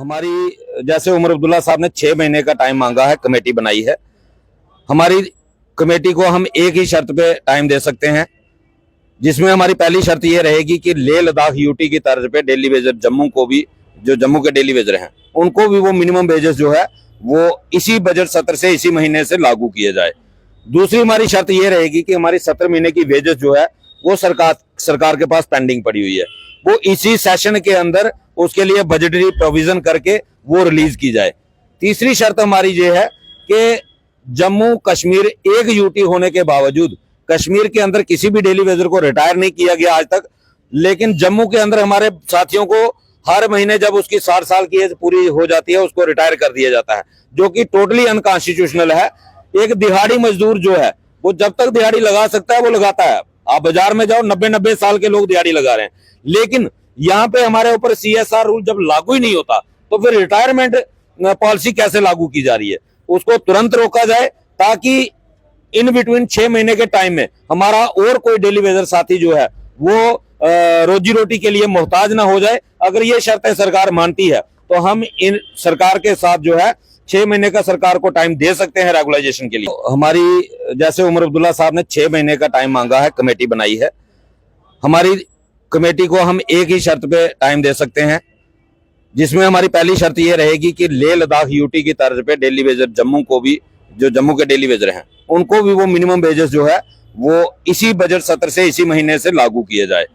हमारी जैसे उमर अब्दुल्ला साहब ने 6 महीने का टाइम मांगा है, कमेटी बनाई है। हमारी कमेटी को हम एक ही शर्त पे टाइम दे सकते हैं, जिसमें हमारी पहली शर्त ये रहेगी कि लेह लद्दाख यूटी की तर्ज पे डेली वेजर जम्मू को भी, जो जम्मू के डेली वेजर हैं उनको भी वो मिनिमम वेजेस जो है वो इसी बजट सत्र से, इसी महीने से लागू किए जाए। दूसरी हमारी शर्त ये रहेगी कि हमारी 17 महीने की वेजेस जो है वो सरकार के पास पेंडिंग पड़ी हुई है, वो इसी सेशन के अंदर उसके लिए बजटरी प्रोविजन करके वो रिलीज की जाए। तीसरी शर्त हमारी ये है कि जम्मू कश्मीर एक यूटी होने के बावजूद कश्मीर के अंदर किसी भी डेली वेजर को रिटायर नहीं किया गया आज तक, लेकिन जम्मू के अंदर हमारे साथियों को हर महीने जब उसकी 60 साल की एज पूरी हो जाती है उसको रिटायर कर दिया जाता है, जो कि टोटली अनकॉन्स्टिट्यूशनल है। एक दिहाड़ी मजदूर जो है वो जब तक दिहाड़ी लगा सकता है वो लगाता है। आप बाजार में जाओ, 90-90 साल के लोग दिहाड़ी लगा रहे हैं, लेकिन यहाँ पे हमारे ऊपर CSR रूल जब लागू ही नहीं होता तो फिर रिटायरमेंट पॉलिसी कैसे लागू की जा रही है? उसको तुरंत रोका जाए ताकि इन बिटवीन 6 महीने के टाइम में हमारा और कोई डेली वेजर साथी जो है वो रोजी रोटी के लिए मोहताज ना हो जाए। अगर ये शर्तें सरकार मानती है तो हम इन सरकार के साथ जो है 6 महीने का सरकार को टाइम दे सकते हैं रेगुलाइजेशन के लिए। हमारी जैसे उमर अब्दुल्ला साहब ने 6 महीने का टाइम मांगा है, कमेटी बनाई है। हमारी कमेटी को हम एक ही शर्त पे टाइम दे सकते हैं, जिसमें हमारी पहली शर्त ये रहेगी कि लेह लद्दाख यूटी की तर्ज पे डेली वेजर जम्मू को भी, जो जम्मू के डेली वेजर हैं उनको भी वो मिनिमम वेजेस जो है वो इसी बजट सत्र से, इसी महीने से लागू किए जाए।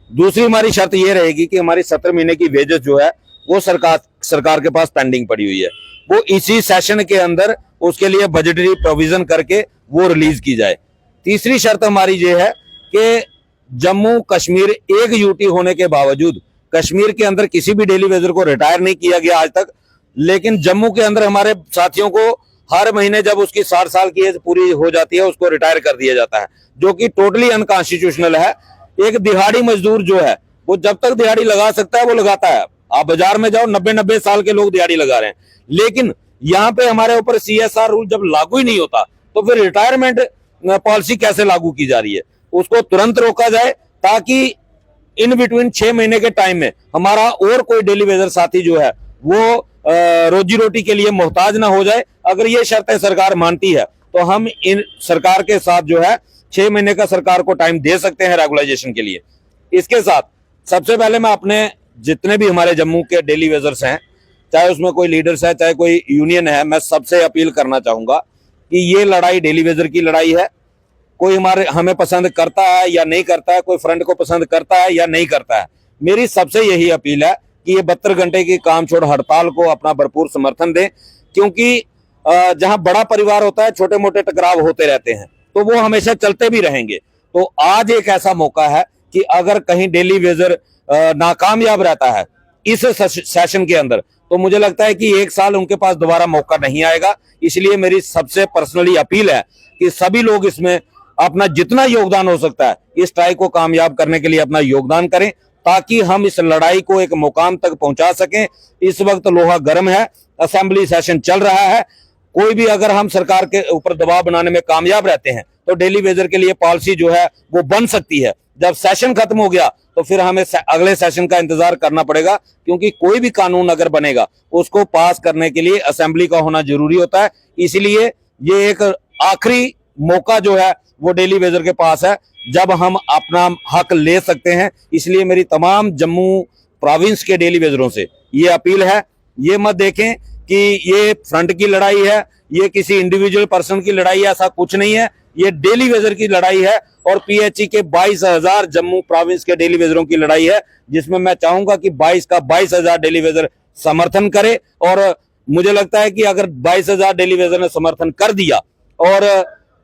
दूसरी हमारी शर्त ये रहेगी कि हमारी 17 महीने की वेजेस जो है वो सरकार के पास पेंडिंग पड़ी हुई है, वो इसी सेशन के अंदर उसके लिए बजटरी प्रोविजन करके वो रिलीज की जाए। तीसरी शर्त हमारी ये है कि जम्मू कश्मीर एक यूटी होने के बावजूद कश्मीर के अंदर किसी भी डेली वेजर को रिटायर नहीं किया गया आज तक, लेकिन जम्मू के अंदर हमारे साथियों को हर महीने जब उसकी 60 साल की एज पूरी हो जाती है उसको रिटायर कर दिया जाता है, जो कि टोटली अनकॉन्स्टिट्यूशनल है। एक दिहाड़ी मजदूर जो है वो जब तक दिहाड़ी लगा सकता है वो लगाता है। आप बाजार में जाओ, 90-90 साल के लोग दिहाड़ी लगा रहे हैं, लेकिन यहाँ पे हमारे ऊपर CSR रूल जब लागू ही नहीं होता तो फिर रिटायरमेंट पॉलिसी कैसे लागू की जा रही है? उसको तुरंत रोका जाए ताकि इन बिटवीन 6 महीने के टाइम में हमारा और कोई डेली वेजर साथी जो है वो रोजी रोटी के लिए मोहताज ना हो जाए। अगर ये शर्तें सरकार मानती है तो हम इन सरकार के साथ जो है 6 महीने का सरकार को टाइम दे सकते हैं रेगुलाइजेशन के लिए। इसके साथ सबसे पहले मैं अपने जितने भी हमारे जम्मू के डेली वेजर्स हैं, चाहे उसमें कोई लीडर्स है, चाहे कोई यूनियन है, मैं सबसे अपील करना चाहूंगा कि ये लड़ाई डेली वेजर की लड़ाई है। कोई हमें पसंद करता है या नहीं करता है, कोई फ्रंट को पसंद करता है या नहीं करता है, मेरी सबसे यही अपील है कि ये 72 घंटे की काम छोड़ हड़ताल को अपना भरपूर समर्थन दें, क्योंकि जहां बड़ा परिवार होता है छोटे मोटे टकराव होते रहते हैं तो वो हमेशा चलते भी रहेंगे। तो आज एक ऐसा मौका है कि अगर कहीं डेली वेजर नाकामयाब रहता है इस सेशन के अंदर तो मुझे लगता है कि 1 साल उनके पास दोबारा मौका नहीं आएगा। इसलिए मेरी सबसे पर्सनली अपील है कि सभी लोग इसमें अपना जितना योगदान हो सकता है इस स्ट्राइक को कामयाब करने के लिए अपना योगदान करें, ताकि हम इस लड़ाई को एक मुकाम तक पहुंचा सकें। इस वक्त लोहा गर्म है, असेंबली सेशन चल रहा है, कोई भी अगर हम सरकार के ऊपर दबाव बनाने में कामयाब रहते हैं तो डेली वेजर के लिए पॉलिसी जो है वो बन सकती है। जब सेशन खत्म हो गया तो फिर हमें अगले सेशन का इंतजार करना पड़ेगा, क्योंकि कोई भी कानून अगर बनेगा उसको पास करने के लिए असेंबली का होना जरूरी होता है। इसलिए ये एक आखिरी मौका जो है वो डेली वेजर के पास है जब हम अपना हक ले सकते हैं। इसलिए मेरी तमाम जम्मू प्रोविंस के डेली वेजरों से ये अपील है, ये मत देखें कि ये फ्रंट की लड़ाई है, ये किसी इंडिविजुअल पर्सन की लड़ाई है, ऐसा कुछ नहीं है। ये डेली वेजर की लड़ाई है और PHE के 22,000 जम्मू प्रोविंस के डेली वेजरों की लड़ाई है, जिसमें मैं चाहूंगा कि 22,000 डेली वेजर समर्थन करे। और मुझे लगता है कि अगर 22,000 डेली वेजर ने समर्थन कर दिया और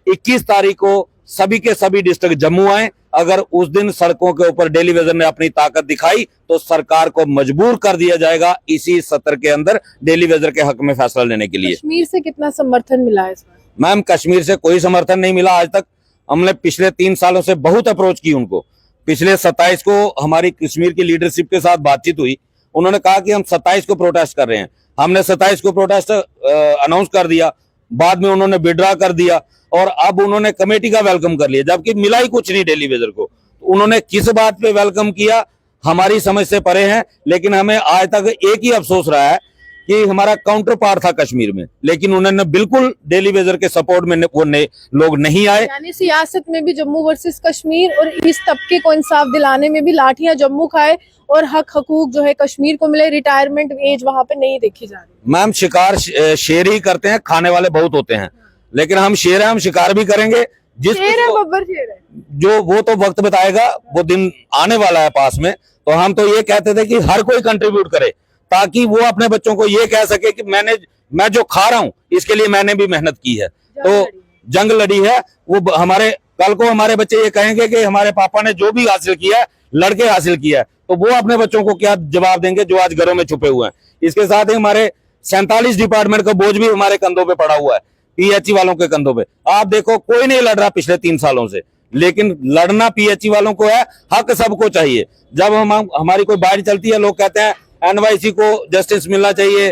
21 तारीख को सभी के सभी डिस्ट्रिक्ट जम्मू आए, अगर उस दिन सड़कों के ऊपर डेली वेजर ने अपनी ताकत दिखाई तो सरकार को मजबूर कर दिया जाएगा इसी सत्र के अंदर डेली वेजर के हक में फैसला लेने के लिए। कश्मीर से कितना समर्थन मिला है इस बार? मैम, कश्मीर से कोई समर्थन नहीं मिला आज तक। हमने पिछले 3 सालों से बहुत अप्रोच की उनको। पिछले 27 को हमारी कश्मीर की लीडरशिप के साथ बातचीत हुई, उन्होंने कहा कि हम 27 को प्रोटेस्ट कर रहे हैं। हमने 27 को प्रोटेस्ट अनाउंस कर दिया, बाद में उन्होंने विड्रॉ कर दिया और अब उन्होंने कमेटी का वेलकम कर लिया, जबकि मिला ही कुछ नहीं डेली वेजर को। उन्होंने किस बात पे वेलकम किया हमारी समझ से परे है, लेकिन हमें आज तक एक ही अफसोस रहा है कि हमारा काउंटर पार्ट था कश्मीर में, लेकिन उन्होंने बिल्कुल डेली वेजर के सपोर्ट में लोग नहीं आए। यानी सियासत में भी जम्मू वर्सेस कश्मीर और इस तबके को इंसाफ दिलाने में भी लाठियां जम्मू खाए और हक हकूक जो है कश्मीर को मिले, रिटायरमेंट एज वहां पे नहीं देखी जा रही। मैम शिकार शेर ही करते हैं, खाने वाले बहुत होते हैं, लेकिन हम शेर हैं, हम शिकार भी करेंगे। शेर है बब्बर शेर है, जो वो तो वक्त बताएगा, वो दिन आने वाला है पास में। तो हम तो ये कहते थे कि हर कोई कंट्रीब्यूट करे ताकि वो अपने बच्चों को ये कह सके कि मैं जो खा रहा हूं इसके लिए मैंने भी मेहनत की है, तो जंग लड़ी है। वो हमारे कल को हमारे बच्चे ये कहेंगे कि हमारे पापा ने जो भी हासिल किया है लड़के हासिल किया है, तो वो अपने बच्चों को क्या जवाब देंगे जो आज घरों में छुपे हुए हैं। इसके साथ ही हमारे 47 डिपार्टमेंट का बोझ भी हमारे कंधों पे पड़ा हुआ है, पीएचई वालों के कंधों पे। आप देखो कोई नहीं लड़ रहा पिछले 3 सालों से, लेकिन लड़ना पीएचई वालों को है, हक सबको चाहिए। जब हमारी कोई बाढ़ चलती है, लोग कहते हैं एनवाईसी को जस्टिस मिलना चाहिए,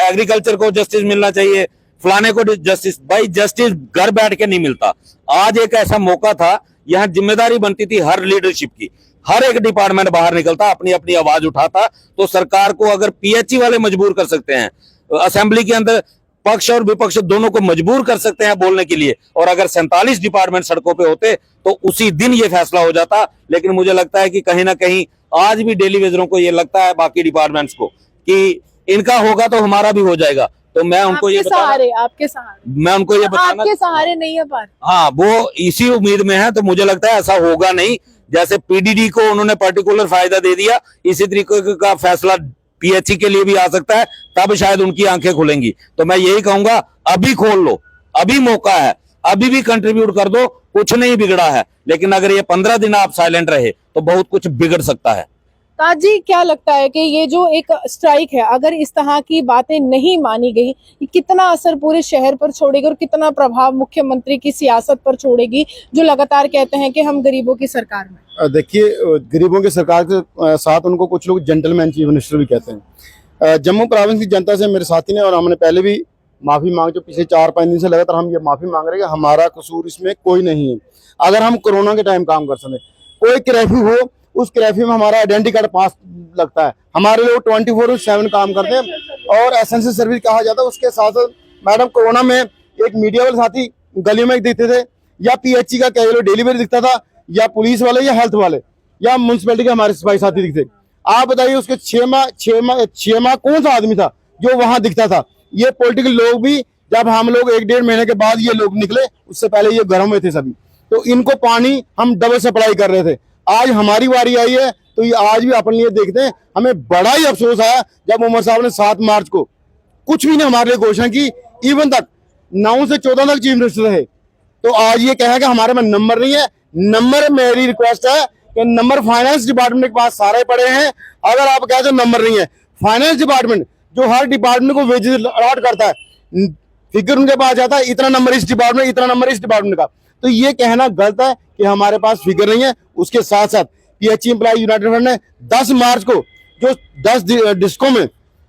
एग्रीकल्चर को जस्टिस मिलना चाहिए, फलाने को जस्टिस। भाई जस्टिस घर बैठ के नहीं मिलता। आज एक ऐसा मौका था, यहाँ जिम्मेदारी बनती थी हर लीडरशिप की, हर एक डिपार्टमेंट बाहर निकलता, अपनी अपनी आवाज उठाता। तो सरकार को अगर पीएचई वाले मजबूर कर सकते हैं, असेंबली के अंदर पक्ष और विपक्ष दोनों को मजबूर कर सकते हैं बोलने के लिए, और अगर 47 डिपार्टमेंट सड़कों पे होते तो उसी दिन ये फैसला हो जाता। लेकिन मुझे लगता है कि कहीं ना कहीं आज भी डेली वेजरों को ये लगता है, बाकी डिपार्टमेंट्स को, कि इनका होगा तो हमारा भी हो जाएगा। तो मैं उनको ये आपके सहारे मैं उनको ये बताना, आपके सहारे नहीं है पर हाँ वो इसी उम्मीद में है। तो मुझे लगता है ऐसा होगा नहीं, जैसे पीडीडी को उन्होंने पर्टिकुलर फायदा दे दिया, इसी तरीके का फैसला पीएचई के लिए भी आ सकता है, तब शायद उनकी आंखें खुलेंगी। तो मैं यही कहूंगा, अभी खोल लो, अभी मौका है, अभी भी कंट्रीब्यूट कर दो, कुछ नहीं बिगड़ा है। लेकिन अगर ये 15 दिन आप साइलेंट रहे तो बहुत कुछ बिगड़ सकता है। ताज जी, क्या लगता है कि ये जो एक स्ट्राइक है, अगर इस तरह की बातें नहीं मानी गई, ये कितना असर पूरे शहर पर छोड़ेगी और कितना प्रभाव मुख्यमंत्री की सियासत पर छोड़ेगी, जो लगातार कहते हैं कि हम गरीबों की सरकार में? देखिए, गरीबों की सरकार के साथ उनको कुछ लोग जेंटलमैन चीफ मिनिस्टर भी कहते हैं। जम्मू प्रोविंस की जनता से मेरे साथी ने और हमने पहले भी माफी मांग, जो पिछले 4-5 दिन से लगातार हम ये माफी मांग रहे हैं, हमारा कसूर इसमें कोई नहीं है। अगर हम कोरोना के टाइम काम कर सके, कोई कर्फ्यू हो, उस कर्फ्यू में हमारा आइडेंटिटी कार्ड पास लगता है। हमारे लोग 24/7 काम करते हैं और एसेंशियल सर्विस कहा जाता है। उसके साथ मैडम कोरोना में एक मीडिया वाले साथी गलियों में दिखते थे, या पीएचई का क्या डिलीवरी दिखता था, या पुलिस वाले, या हेल्थ वाले, या म्यूनसिपैलिटी के हमारे सिपाही साथी दिखते। आप बताइए उसके 6 माह कौन सा आदमी था जो वहां दिखता था? ये पॉलिटिकल लोग भी, जब हम लोग 1-1.5 महीने के बाद ये लोग निकले, उससे पहले ये घरों में थे सभी, तो इनको पानी हम डबल सप्लाई कर रहे थे। आज हमारी बारी आई है, तो ये आज भी अपने लिए देखते हैं। हमें बड़ा ही अफसोस आया जब उमर साहब ने 7 मार्च को कुछ भी नहीं हमारे लिए घोषणा की, इवन तक 9 से 14 तक चीफ मिनिस्टर रहे। तो आज ये कहें कि हमारे में नंबर नहीं है। नंबर, मेरी रिक्वेस्ट है कि नंबर फाइनेंस डिपार्टमेंट के पास सारे पड़े हैं। अगर आप कहते हो नंबर नहीं है, फाइनेंस डिपार्टमेंट जो हर डिपार्टमेंट को वेजेस अलॉट करता है, फिगर उनके पास जाता है, इतना नंबर इस डिपार्टमेंट, इतना नंबर इस डिपार्टमेंट का। तो ये कहना गलत है कि हमारे पास फिगर नहीं है। उसके साथ साथ पीएचई एम्प्लॉय यूनाइटेड फ्रंट ने 10 मार्च को जो 10 डिस्को में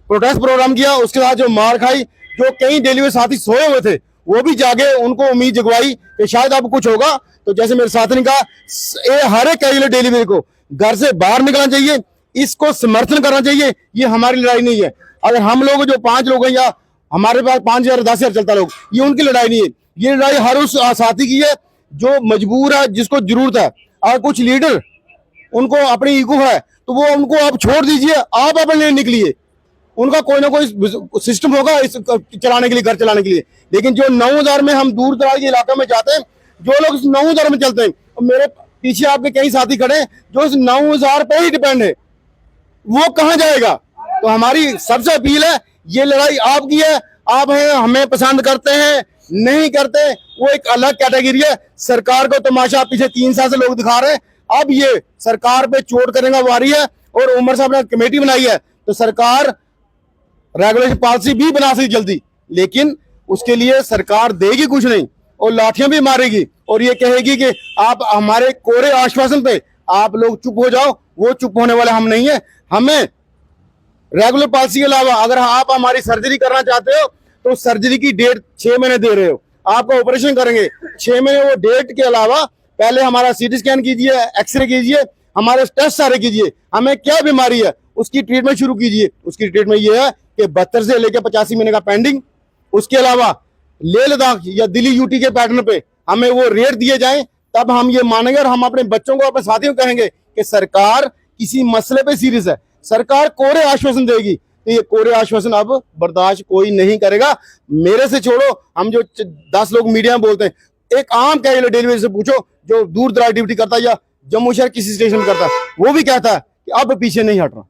प्रोटेस्ट प्रोग्राम किया, उसके साथ जो मार खाई, जो कई डेली साथी सोए हुए थे वो भी जागे, उनको उम्मीद जगवाई कि शायद अब कुछ होगा। तो जैसे मेरे साथी ने कहा, हर एक कैजुअल डेलीवरी को घर से बाहर निकलना चाहिए, इसको समर्थन करना चाहिए। ये हमारी लड़ाई नहीं है। अगर हम लोग जो 5 लोग हैं, या हमारे पास 5,000 10,000 चलता लोग, ये उनकी लड़ाई नहीं है। ये लड़ाई हर उस साथी की है जो मजबूर है, जिसको जरूरत है। अगर कुछ लीडर उनको अपनी ईगो है तो वो उनको आप छोड़ दीजिए, आप अपने लिए निकलिए। उनका कोई ना कोई सिस्टम होगा इस चलाने के लिए, घर चलाने के लिए। लेकिन जो 9000 में हम दूर दराज के इलाके में जाते हैं, जो लोग इस 9000 में चलते हैं, और मेरे पीछे आपके कई साथी खड़े हैं जो इस 9000 पे ही डिपेंड है, वो कहाँ जाएगा? तो हमारी सबसे अपील है, ये लड़ाई आपकी है। आप हैं, हमें पसंद करते हैं नहीं करते, वो एक अलग कैटेगरी है। सरकार को तमाशा पिछले 3 साल से लोग दिखा रहे हैं। अब ये सरकार पे चोट करने का वारी है। और उमर साहब ने कमेटी बनाई है, तो सरकार रेगुलेशन पॉलिसी भी बना सकती जल्दी, लेकिन उसके लिए सरकार देगी कुछ नहीं और लाठियां भी मारेगी और ये कहेगी कि आप हमारे कोरे आश्वासन पे आप लोग चुप हो जाओ। वो चुप होने वाले हम नहीं है। हमें रेगुलर पॉलिसी के अलावा अगर आप हमारी सर्जरी करना चाहते हो तो सर्जरी की डेट 6 महीने दे रहे हो, आपका ऑपरेशन करेंगे 6 महीने। वो डेट के अलावा पहले हमारा सीटी स्कैन कीजिए, एक्सरे कीजिए, हमारे टेस्ट सारे कीजिए, हमें क्या बीमारी है उसकी ट्रीटमेंट शुरू कीजिए। उसकी ट्रीटमेंट ये है कि 72 से लेकर 85 महीने का पेंडिंग, उसके अलावा लेह लद्दाख या दिल्ली यूटी के पैटर्न पे हमें वो रेट दिए जाएं, तब हम ये मानेंगे और हम अपने बच्चों को, अपने साथियों को कहेंगे कि सरकार किसी मसले पे सीरियस है। सरकार कोरे आश्वासन देगी, तो ये कोरे आश्वासन अब बर्दाश्त कोई नहीं करेगा। मेरे से छोड़ो, हम जो 10 लोग मीडिया में बोलते हैं, एक आम कैजुअल डेली वेज से पूछो जो दूर दराज ड्यूटी करता है या जम्मू शहर किसी स्टेशन में करता है, वो भी कहता है कि अब पीछे नहीं हट रहा।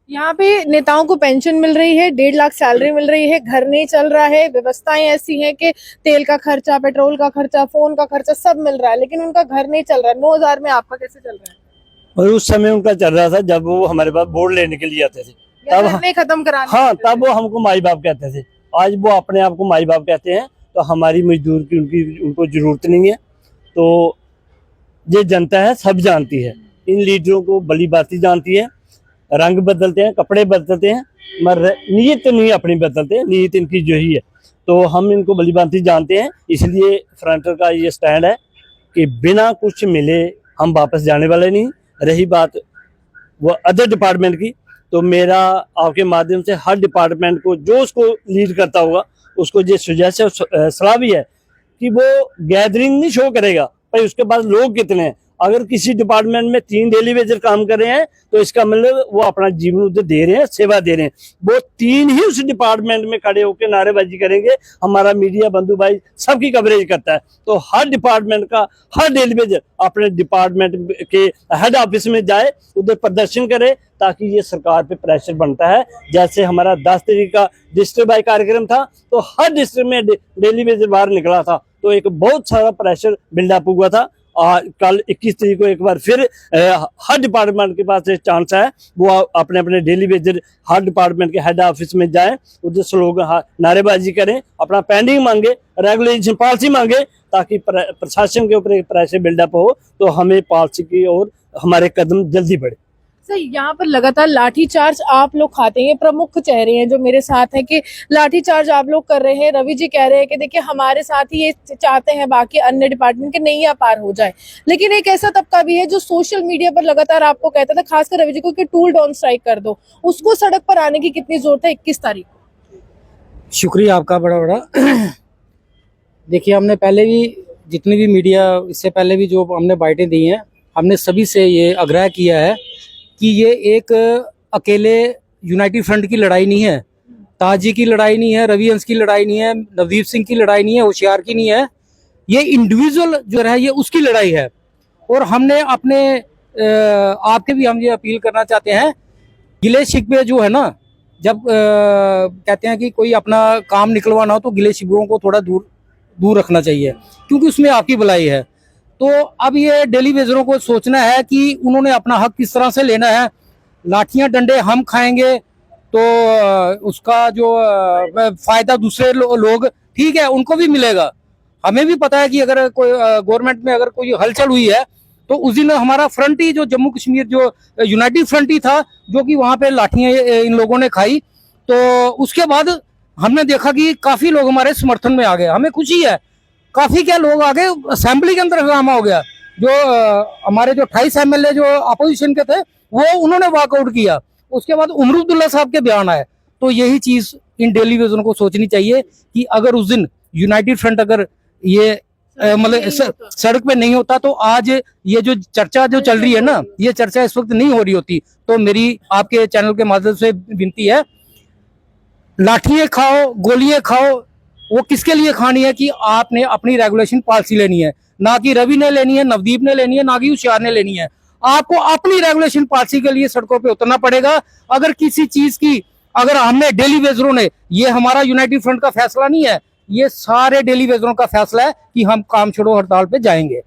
यहाँ पे नेताओं को पेंशन मिल रही है, 1.5 लाख सैलरी मिल रही है, घर नहीं चल रहा है, व्यवस्थाएं ऐसी हैं कि तेल का खर्चा, पेट्रोल का खर्चा, फोन का खर्चा सब मिल रहा है, लेकिन उनका घर नहीं चल रहा है। 9000 में आपका कैसे चल रहा है? और उस समय उनका चल रहा था जब वो हमारे पास वोट लेने के लिए आते थे, या तब घर नहीं खत्म कराने हाँ, के लिए? तब वो हमको माई बाप कहते थे। आज वो अपने आप को माई बाप कहते हैं, तो हमारी मजदूर की उनको जरूरत नहीं है। तो ये जनता है, सब जानती है, इन लीडरों को भली भांति जानती है। रंग बदलते हैं, कपड़े बदलते हैं, मगर नीयत नहीं अपनी बदलते हैं, नीयत इनकी जो ही है। तो हम इनको भली भांति जानते हैं, इसलिए फ्रंटर का ये स्टैंड है कि बिना कुछ मिले हम वापस जाने वाले नहीं। रही बात वो अदर डिपार्टमेंट की, तो मेरा आपके माध्यम से हर डिपार्टमेंट को जो उसको लीड करता होगा उसको ये सुझाव सलाह भी है कि वो गैदरिंग नहीं शो करेगा भाई उसके पास लोग कितने हैं। अगर किसी डिपार्टमेंट में 3 डेली वेजर काम कर रहे हैं तो इसका मतलब वो अपना जीवन उधर दे रहे हैं, सेवा दे रहे हैं। वो 3 ही उस डिपार्टमेंट में खड़े होकर नारेबाजी करेंगे। हमारा मीडिया बंधु भाई सबकी कवरेज करता है, तो हर डिपार्टमेंट का हर डेली वेजर अपने डिपार्टमेंट के हेड ऑफिस में जाए, उधर प्रदर्शन करे, ताकि ये सरकार पे प्रेशर बनता है। जैसे हमारा 10 तारीख का डिस्ट्रिक्ट बाई कार्यक्रम था, तो हर डिस्ट्रिक्ट में डेली वेजर बाहर निकला था, तो एक बहुत सारा प्रेशर बिल्डअप हुआ था। कल 21 तारीख को एक बार फिर हर डिपार्टमेंट के पास एक चांस है, वो अपने अपने डेली वेजर हर डिपार्टमेंट के हेड ऑफिस में जाएं, उधर स्लोगन नारेबाजी करें, अपना पेंडिंग मांगे, रेगुलेशन पॉलिसी मांगे, ताकि प्रशासन के ऊपर एक प्रेशर बिल्डअप हो, तो हमें पॉलिसी की ओर हमारे कदम जल्दी बढ़े। सर, यहाँ पर लगातार लाठीचार्ज आप लोग खाते हैं। ये प्रमुख चेहरे हैं जो मेरे साथ हैं कि लाठीचार्ज आप लोग कर रहे हैं। रवि जी कह रहे हैं कि देखिए हमारे साथ ही ये चाहते हैं बाकी अन्य डिपार्टमेंट के नैया पार हो जाए, लेकिन एक ऐसा तबका भी है जो सोशल मीडिया पर लगातार आपको कहता था, खासकर रवि जी को, कि टूल डाउन स्ट्राइक कर दो। उसको सड़क पर आने की कितनी जरूरत है 21 तारीख को? शुक्रिया आपका बड़ा बड़ा। देखिए, हमने पहले भी जितनी भी मीडिया इससे पहले भी जो हमने बाइटें दी हैं, हमने सभी से ये आग्रह किया है कि ये एक अकेले यूनाइटेड फ्रंट की लड़ाई नहीं है, ताजी की लड़ाई नहीं है, रविवंश की लड़ाई नहीं है, नवदीप सिंह की लड़ाई नहीं है, होशियार की नहीं है। ये इंडिविजुअल जो है ये उसकी लड़ाई है। और हमने अपने आपके भी हम ये अपील करना चाहते हैं, गिले शिकवे जो है ना, जब कहते हैं कि कोई अपना काम निकलवाना हो तो गिले शिकवों को थोड़ा दूर रखना चाहिए, क्योंकि उसमें आपकी भलाई है। तो अब ये डेली वेजरों को सोचना है कि उन्होंने अपना हक किस तरह से लेना है। लाठियां डंडे हम खाएंगे तो उसका जो फायदा दूसरे लोग, ठीक है, उनको भी मिलेगा। हमें भी पता है कि अगर कोई गवर्नमेंट में अगर कोई हलचल हुई है तो उस दिन हमारा फ्रंट ही जो जम्मू कश्मीर जो यूनाइटेड फ्रंट ही था जो कि वहां पे लाठियां इन लोगों ने खाई। तो उसके बाद हमने देखा कि काफी लोग हमारे समर्थन में आ गए, हमें खुशी है। काफी क्या लोग आ गए, असेंबली के अंदर हंगामा हो गया। जो हमारे जो 28 MLA जो अपोजिशन के थे वो उन्होंने वॉकआउट किया। उसके बाद उमर अब्दुल्ला साहब के बयान आए। तो यही चीज इन डेली वेजरों को सोचनी चाहिए कि अगर उस दिन यूनाइटेड फ्रंट अगर ये मतलब सड़क पे नहीं होता तो आज ये जो चर्चा जो चल रही है ना, ये चर्चा इस वक्त नहीं हो रही होती। तो मेरी आपके चैनल के माध्यम से विनती है, लाठियां खाओ, गोलियां खाओ, वो किसके लिए खानी है कि आपने अपनी रेगुलेशन पॉलिसी लेनी है, ना कि रवि ने लेनी है, नवदीप ने लेनी है, ना कि होशियार ने लेनी है। आपको अपनी रेगुलेशन पॉलिसी के लिए सड़कों पे उतरना पड़ेगा। अगर किसी चीज की अगर हमने डेली वेजरों ने, ये हमारा यूनाइटेड फ्रंट का फैसला नहीं है, ये सारे डेली वेजरों का फैसला है कि हम काम छोड़ो हड़ताल पे जाएंगे,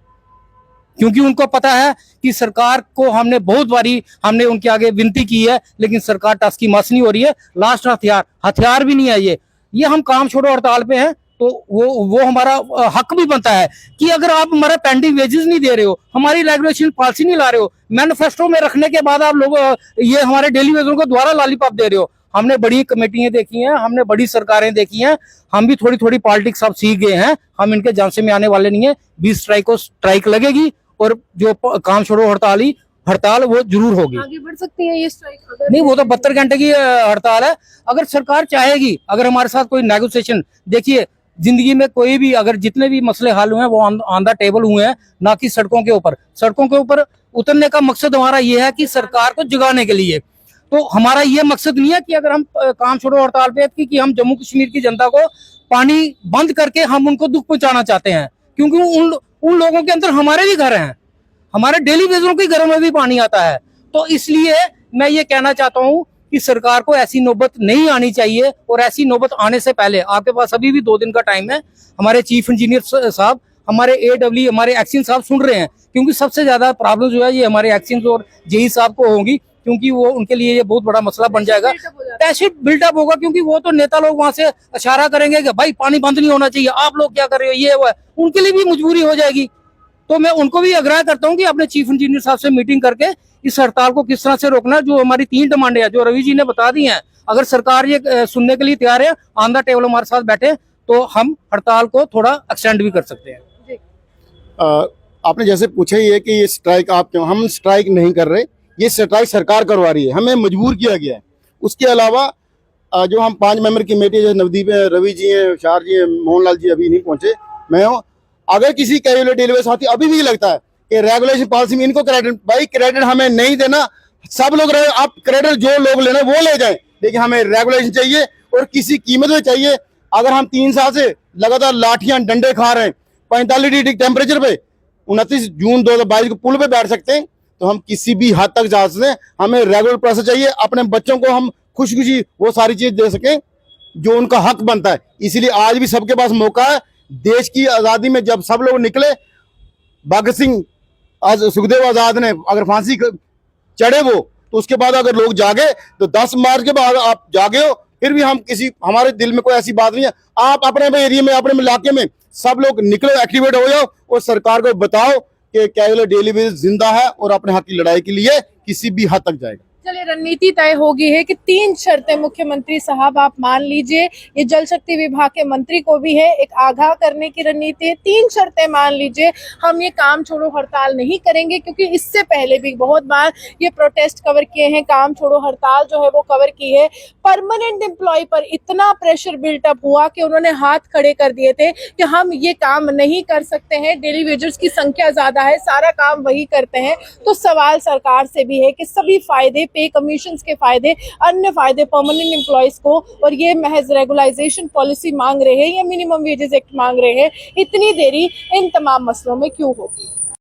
क्योंकि उनको पता है कि सरकार को हमने बहुत बारी हमने उनके आगे विनती की है, लेकिन सरकार टस की मस नहीं हो रही है। लास्ट हथियार भी नहीं है ये हम काम छोड़ो हड़ताल पे हैं। तो वो हमारा हक भी बनता है कि अगर आप हमारा पेंडिंग वेजेस नहीं दे रहे हो, हमारी रेगुलेशन पॉलिसी नहीं ला रहे हो, मैनिफेस्टो में रखने के बाद आप लोग ये हमारे डेली वेजरों को दोबारा लॉलीपॉप दे रहे हो। हमने बड़ी कमेटियां देखी हैं, हमने बड़ी सरकारें देखी हैं, हम भी थोड़ी थोड़ी पॉलिटिक्स अब सीख गए हैं। हम इनके झांसे में आने वाले नहीं है। 20 तारीख को स्ट्राइक लगेगी और जो काम छोड़ो हड़ताल ही हड़ताल वो जरूर होगी। आगे बढ़ सकती है ये स्ट्राइक अगर नहीं, वो तो 72 घंटे की हड़ताल है। अगर सरकार चाहेगी, अगर हमारे साथ कोई नेगोशिएशन, देखिए जिंदगी में कोई भी अगर जितने भी मसले हल हुए हैं वो ऑन द टेबल हुए हैं, ना कि सड़कों के ऊपर। सड़कों के ऊपर उतरने का मकसद हमारा ये है कि सरकार को जगाने के लिए। तो हमारा ये मकसद नहीं है कि अगर हम काम छोड़ो हड़ताल पे कि हम जम्मू कश्मीर की जनता को पानी बंद करके हम उनको दुख पहुंचाना चाहते हैं, क्योंकि उन लोगों के अंदर हमारे भी घर हैं, हमारे डेली बेजरों के घरों में भी पानी आता है। तो इसलिए मैं ये कहना चाहता हूँ कि सरकार को ऐसी नौबत नहीं आनी चाहिए, और ऐसी नौबत आने से पहले आपके पास अभी भी 2 दिन का टाइम है। हमारे चीफ इंजीनियर साहब, हमारे AW, हमारे एक्शन साहब सुन रहे हैं, क्योंकि सबसे ज्यादा प्रॉब्लम जो है ये हमारे एक्शन और जेई साहब को होंगी, क्योंकि वो उनके लिए ये बहुत बड़ा मसला बन जाएगा। तहसील बिल्डअप होगा, क्योंकि वो तो नेता लोग वहां से इशारा करेंगे कि भाई पानी बंद नहीं होना चाहिए, आप लोग क्या कर रहे हो, ये वो है, उनके लिए भी मजबूरी हो जाएगी। तो मैं उनको भी आग्रह करता हूँ कि अपने चीफ इंजीनियर साहब से मीटिंग करके इस हड़ताल को किस तरह से रोकना। जो हमारी 3 डिमांडें हैं, जो रवि जी ने बता दी हैं, अगर सरकार ये सुनने के लिए तैयार है, ऑन द टेबल हमारे साथ बैठे, तो हम हड़ताल को थोड़ा एक्सटेंड भी कर सकते हैं। आपने जैसे पूछा ही है कि ये स्ट्राइक आप क्यों, हम स्ट्राइक नहीं कर रहे, ये स्ट्राइक सरकार करवा रही है, हमें मजबूर किया गया है। उसके अलावा जो हम 5 मेंबर कमेटी, जैसे नवदीप है, रवि जी हैं, शार जी हैं, मोहनलाल जी अभी नहीं पहुंचे, मैं हूँ। अगर किसी कैजुअल डेलीवेज साथी अभी भी लगता है कि रेगुलेशन पॉलिसी में इनको क्रेडिट, भाई क्रेडिट हमें नहीं देना, सब लोग आप क्रेडिट जो लोग लेना वो ले जाएं, लेकिन हमें रेगुलेशन चाहिए और किसी कीमत में चाहिए। अगर हम 3 साल से लगातार लाठियां डंडे खा रहे हैं, 45 डिग्री टेम्परेचर पे 29 जून 2022 को पुल पे बैठ सकते हैं, तो हम किसी भी हद तक जा सकते हैं। हमें रेगुलर प्रोसेस चाहिए, अपने बच्चों को हम खुशी खुशी वो सारी चीज दे सकें जो उनका हक बनता है। इसीलिए आज भी सबके पास मौका है। देश की आजादी में जब सब लोग निकले, भगत सिंह, आज सुखदेव आजाद ने अगर फांसी चढ़े वो, तो उसके बाद अगर लोग जागे, तो 10 मार्च के बाद आप जागे हो, फिर भी हम किसी, हमारे दिल में कोई ऐसी बात नहीं है। आप अपने एरिया में, अपने इलाके में सब लोग निकलो, एक्टिवेट हो जाओ और सरकार को बताओ कि कैजुअल डेली वेज जिंदा है और अपने हक की लड़ाई के लिए किसी भी हद तक जाएगा। चलिए, रणनीति तय हो गई है कि 3 शर्तें मुख्यमंत्री साहब आप मान लीजिए, ये जल शक्ति विभाग के मंत्री को भी है, एक आगाह करने की रणनीति है। 3 शर्तें मान लीजिए, हम ये काम छोड़ो हड़ताल नहीं करेंगे, क्योंकि इससे पहले भी बहुत बार ये प्रोटेस्ट कवर किए हैं, काम छोड़ो हड़ताल जो है वो कवर की है। परमानेंट एम्प्लॉय पर इतना प्रेशर बिल्टअप हुआ कि उन्होंने हाथ खड़े कर दिए थे कि हम ये काम नहीं कर सकते हैं, डेली वेजर्स की संख्या ज्यादा है, सारा काम वही करते हैं। तो सवाल सरकार से भी है कि सभी फायदे, पे कमीशंस के फायदे, अन्य फायदे परमानेंट एम्प्लॉयज को, और ये महज रेगुलाइजेशन पॉलिसी मांग रहे हैं या मिनिमम वेजेस एक्ट मांग रहे हैं, इतनी देरी इन तमाम मसलों में क्यों होगी?